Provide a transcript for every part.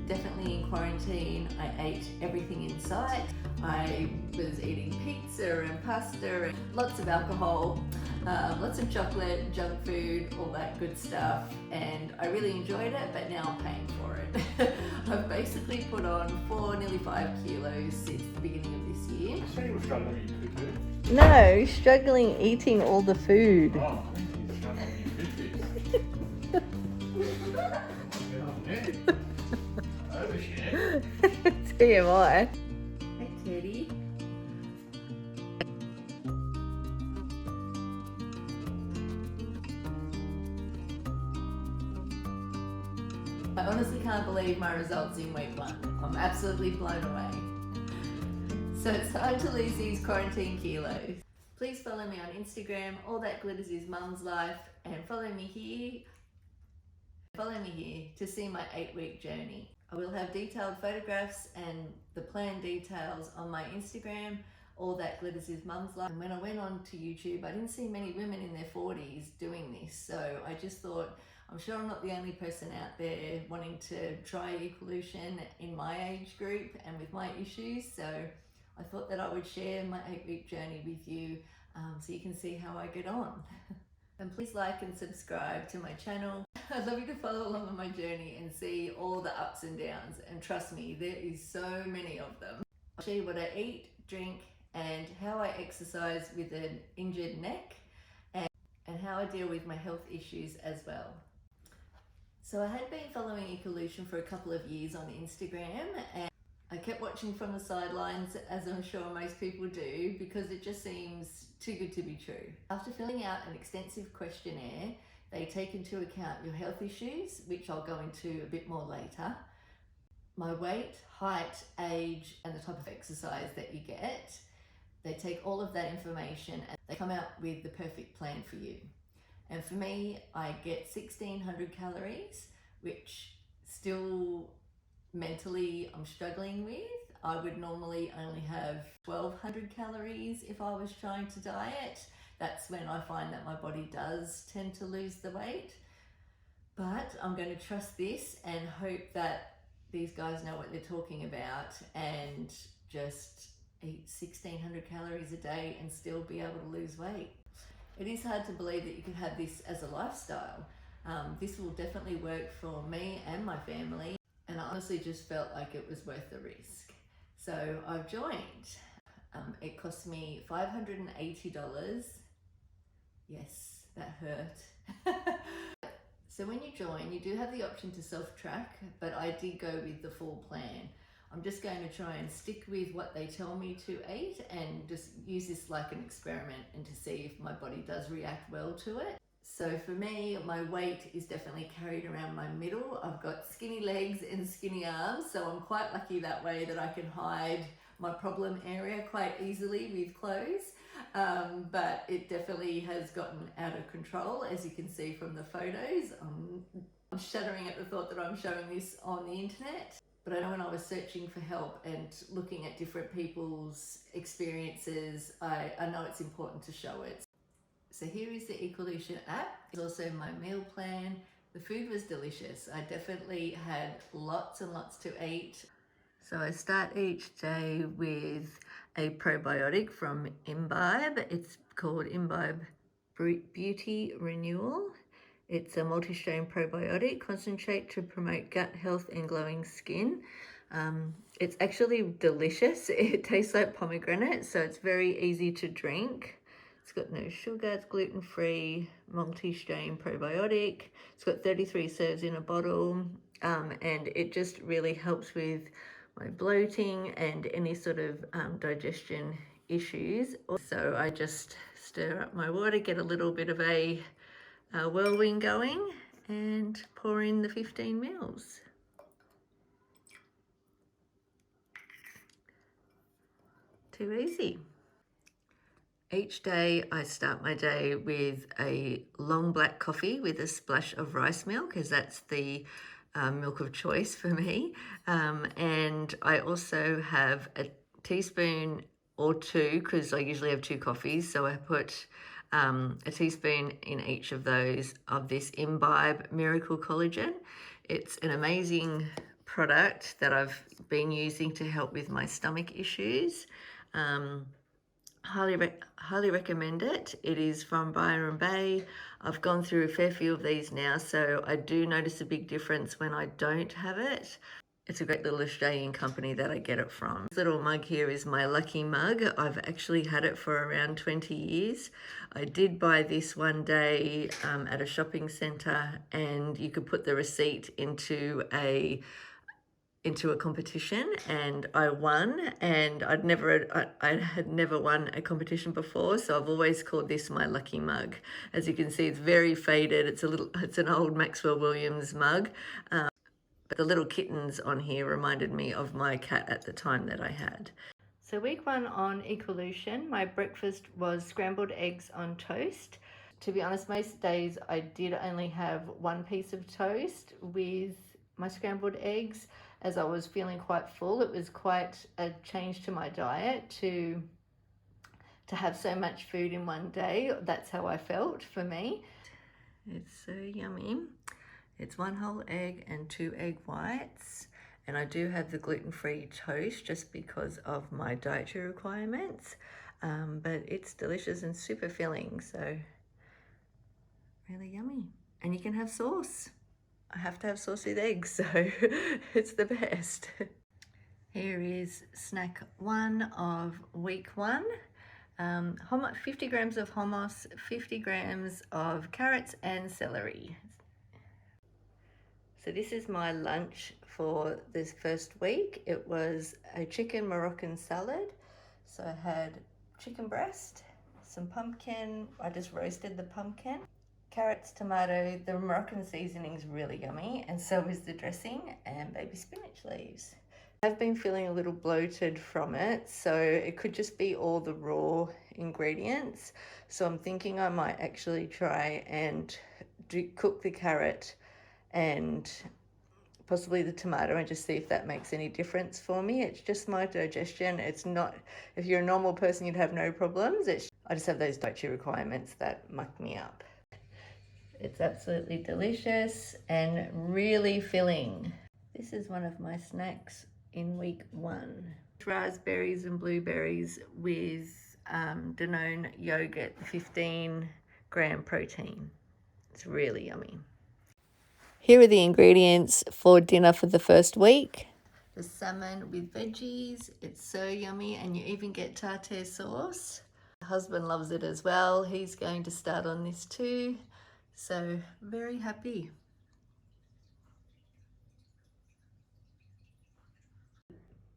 Definitely in quarantine, I ate everything in sight. I was eating pizza and pasta and lots of alcohol, lots of chocolate, junk food, all that good stuff, and I really enjoyed it, but now I'm paying for it. I've basically put on nearly 5 kilos since the beginning of this year. So you were struggling eating food too? No, struggling eating all the food. Oh, you're struggling eating food. Overshare. TMI. Hey Teddy. I honestly can't believe my results in week 1. I'm absolutely blown away. So it's time to lose these quarantine kilos. Please follow me on Instagram, All That Glitters Is Mum's Life, and follow me here to see my 8-week journey. I will have detailed photographs and the plan details on my Instagram, All That Glitters Is Mum's Life. And when I went on to YouTube, I didn't see many women in their 40s doing this. So I just thought, I'm sure I'm not the only person out there wanting to try Equalution in my age group and with my issues. So I thought that I would share my 8-week journey with you so you can see how I get on. And please like and subscribe to my channel. I'd love you to follow along on my journey and see all the ups and downs. And trust me, there is so many of them. I'll show you what I eat, drink, and how I exercise with an injured neck, and how I deal with my health issues as well. So I had been following Equalution for a couple of years on Instagram, and I kept watching from the sidelines, as I'm sure most people do, because it just seems too good to be true. After filling out an extensive questionnaire, they take into account your health issues, which I'll go into a bit more later, my weight, height, age, and the type of exercise that you get. They take all of that information and they come out with the perfect plan for you. And for me, I get 1,600 calories, which still mentally I'm struggling with. I would normally only have 1,200 calories if I was trying to diet. That's when I find that my body does tend to lose the weight. But I'm going to trust this and hope that these guys know what they're talking about and just eat 1,600 calories a day and still be able to lose weight. It is hard to believe that you can have this as a lifestyle. This will definitely work for me and my family, and I honestly just felt like it was worth the risk. So I've joined. It cost me $580. Yes, that hurt. So when you join, you do have the option to self-track, but I did go with the full plan. I'm just going to try and stick with what they tell me to eat and just use this like an experiment and to see if my body does react well to it. So for me, my weight is definitely carried around my middle. I've got skinny legs and skinny arms, so I'm quite lucky that way that I can hide my problem area quite easily with clothes. But it definitely has gotten out of control, as you can see from the photos. I'm shuddering at the thought that I'm showing this on the internet. But I know when I was searching for help and looking at different people's experiences, I know it's important to show it. So here is the Equalution app. It's also my meal plan. The food was delicious. I definitely had lots and lots to eat. So I start each day with a probiotic from Imbibe. It's called Imbibe Beauty Renewal. It's a multi-strain probiotic concentrate to promote gut health and glowing skin. It's actually delicious. It tastes like pomegranate, so it's very easy to drink. It's got no sugar, it's gluten-free, multi-strain probiotic. It's got 33 serves in a bottle, and it just really helps with my bloating and any sort of digestion issues. So I just stir up my water, get a little bit of a whirlwind going, and pour in the 15 mils. Too easy. Each day I start my day with a long black coffee with a splash of rice milk, as that's the milk of choice for me. And I also have a teaspoon or two, because I usually have 2 coffees, so I put a teaspoon in each of those of this Imbibe Miracle Collagen. It's an amazing product that I've been using to help with my stomach issues. Highly recommend it. It is from Byron Bay. I've gone through a fair few of these now, so I do notice a big difference when I don't have it. It's a great little Australian company that I get it from. This little mug here is my lucky mug. I've actually had it for around 20 years. I did buy this one day at a shopping centre, and you could put the receipt into a competition, and I won, and I had never won a competition before, so I've always called this my lucky mug. As you can see, it's very faded. It's an old Maxwell Williams mug. But the little kittens on here reminded me of my cat at the time that I had. So week 1 on Equalution, my breakfast was scrambled eggs on toast. To be honest, most days I did only have one piece of toast with my scrambled eggs, as I was feeling quite full. It was quite a change to my diet to have so much food in one day. That's how I felt for me. It's so yummy. It's 1 whole egg and 2 egg whites, and I do have the gluten-free toast just because of my dietary requirements, but it's delicious and super filling, so really yummy. And you can have sauce. I have to have sauce with eggs, so it's the best. Here is snack 1 of week 1. 50 grams of hummus, 50 grams of carrots and celery. So this is my lunch for this first week. It was a chicken Moroccan salad. So I had chicken breast, some pumpkin. I just roasted the pumpkin. Carrots, tomato. The Moroccan seasoning is really yummy, and so is the dressing, and baby spinach leaves. I've been feeling a little bloated from it, so it could just be all the raw ingredients. So I'm thinking I might actually try and cook the carrot and possibly the tomato and just see if that makes any difference for me. It's just my digestion. It's not, if you're a normal person, you'd have no problems. I just have those dietary requirements that muck me up. It's absolutely delicious and really filling. This is one of my snacks in week 1. Raspberries and blueberries with Danone yogurt, 15-gram protein. It's really yummy. Here are the ingredients for dinner for the first week. The salmon with veggies. It's so yummy, and you even get tartare sauce. My husband loves it as well. He's going to start on this too. So very happy.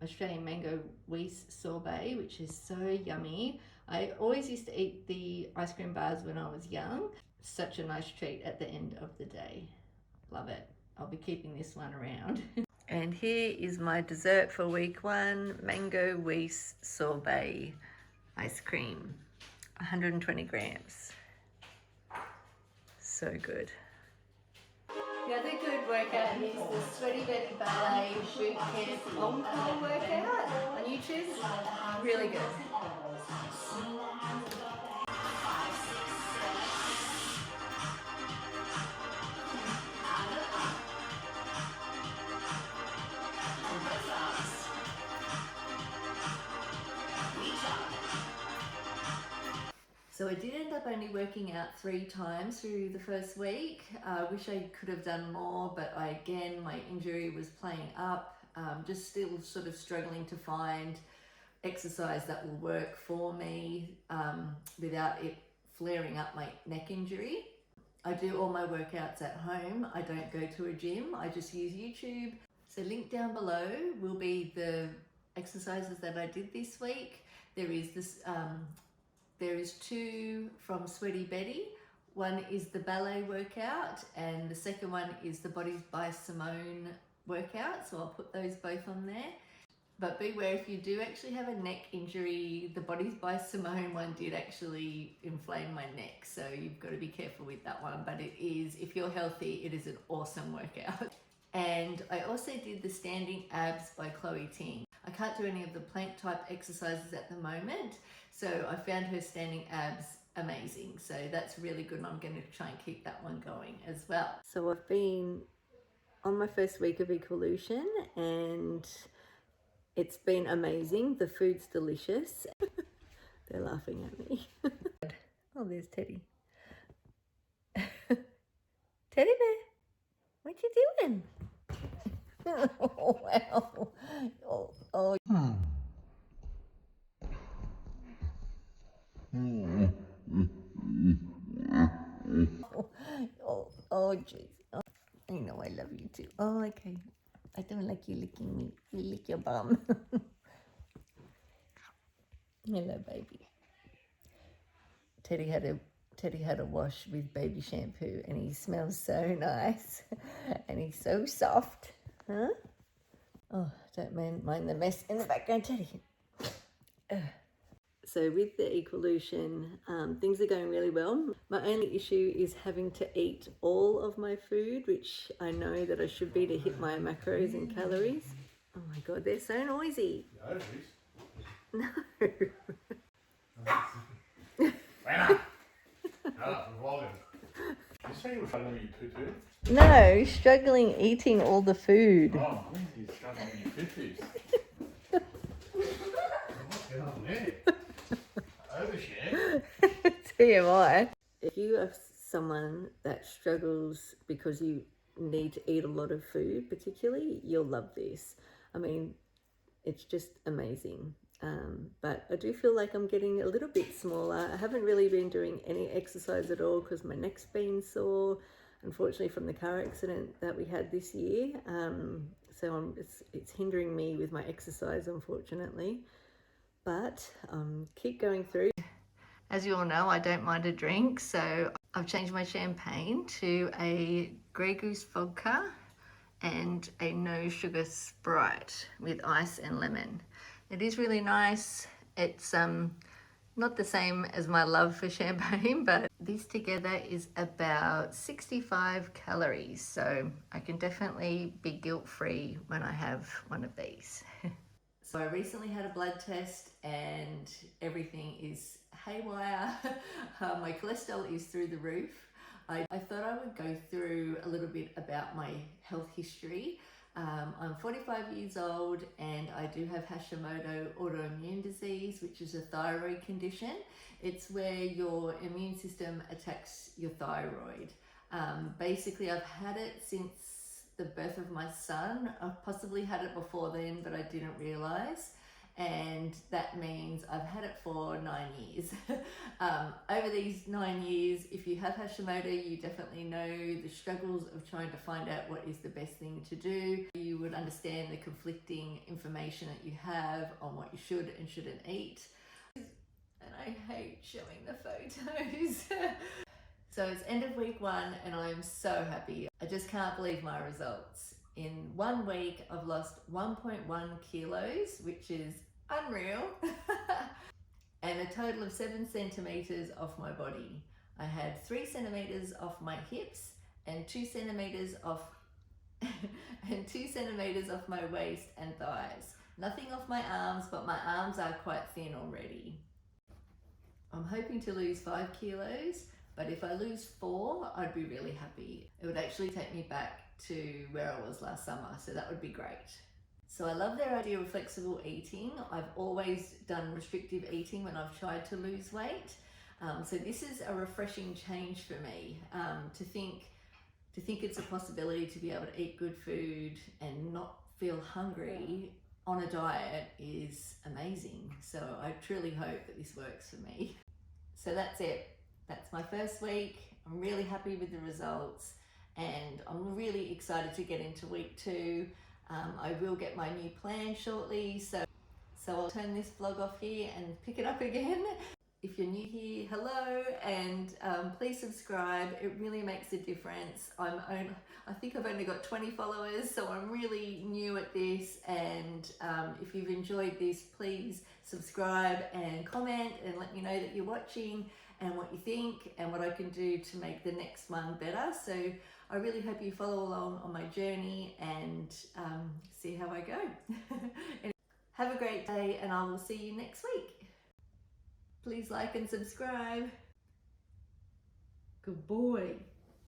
Australian mango Weiss sorbet, which is so yummy. I always used to eat the ice cream bars when I was young. Such a nice treat at the end of the day. Love it. I'll be keeping this one around. And here is my dessert for week 1, mango Weiss sorbet ice cream, 120 grams. So good. The other good workout is the Sweaty Betty Ballet Boot Camp Encore workout on YouTube. Really good. So I did end up only working out 3 times through the first week. I wish I could have done more, but my injury was playing up. Just still sort of struggling to find exercise that will work for me without it flaring up my neck injury. I do all my workouts at home. I don't go to a gym. I just use YouTube. So link down below will be the exercises that I did this week. There is 2 from Sweaty Betty. One is the ballet workout, and the second one is the Bodies by Simone workout. So I'll put those both on there. But beware, if you do actually have a neck injury, the Bodies by Simone one did actually inflame my neck. So you've got to be careful with that one. But it is, if you're healthy, it is an awesome workout. And I also did the Standing Abs by Chloe Ting. I can't do any of the plank type exercises at the moment, so I found her standing abs amazing. So that's really good, and I'm going to try and keep that one going as well. So I've been on my first week of Equalution, and it's been amazing. The food's delicious. They're laughing at me. Oh, there's Teddy. Teddy bear, what you doing? Oh, wow. Oh. Oh, jeez. Oh, I know I love you too. Oh, okay. I don't like you licking me. You lick your bum. Hello, baby. Teddy had a wash with baby shampoo, and he smells so nice, and he's so soft, huh? Oh, don't mind the mess in the background, Teddy. So with the Equalution, things are going really well. My only issue is having to eat all of my food, which I know that I should be to hit my macros and calories. Oh my God, they're so noisy. No. You say you were struggling with your poo-poo? No, struggling eating all the food. Oh, you're struggling with your poo-poos. What's going on there? Overshare? TMI. If you are someone that struggles because you need to eat a lot of food, particularly, you'll love this. I mean, it's just amazing. But I do feel like I'm getting a little bit smaller. I haven't really been doing any exercise at all because my neck's been sore, unfortunately, from the car accident that we had this year. So it's hindering me with my exercise, unfortunately. But keep going through. As you all know, I don't mind a drink, so I've changed my champagne to a Grey Goose vodka and a no sugar Sprite with ice and lemon. It is really nice. It's not the same as my love for champagne, but this together is about 65 calories, so I can definitely be guilt-free when I have one of these. So I recently had a blood test and everything is haywire. My cholesterol is through the roof. I thought I would go through a little bit about my health history. I'm 45 years old and I do have Hashimoto Auto Immune disease, which is a thyroid condition. It's where your immune system attacks your thyroid. Basically, I've had it since the birth of my son. I possibly had it before then, but I didn't realize. And that means I've had it for 9 years. Over these 9 years, if you have Hashimoto, you definitely know the struggles of trying to find out what is the best thing to do. You would understand the conflicting information that you have on what you should and shouldn't eat. And I hate showing the photos. So it's end of week 1 and I'm so happy. I just can't believe my results. In 1 week, I've lost 1.1 kilos, which is unreal. And a total of 7 centimeters off my body. I had 3 centimeters off my hips and 2 centimeters off and 2 centimeters off my waist and thighs. Nothing off my arms, but my arms are quite thin already. I'm hoping to lose 5 kilos, but if I lose 4, I'd be really happy. It would actually take me back to where I was last summer, so that would be great. So I love their idea of flexible eating. I've always done restrictive eating when I've tried to lose weight. So this is a refreshing change for me, to think it's a possibility to be able to eat good food and not feel hungry on a diet is amazing. So I truly hope that this works for me. So that's it. That's my first week. I'm really happy with the results and I'm really excited to get into week 2. I will get my new plan shortly, so I'll turn this vlog off here and pick it up again. If you're new here, hello, and please subscribe. It really makes a difference. I think I've only got 20 followers, so I'm really new at this, and if you've enjoyed this, please subscribe and comment and let me know that you're watching and what you think and what I can do to make the next one better. So I really hope you follow along on my journey and see how I go. Have a great day and I will see you next week. Please like and subscribe. Good boy.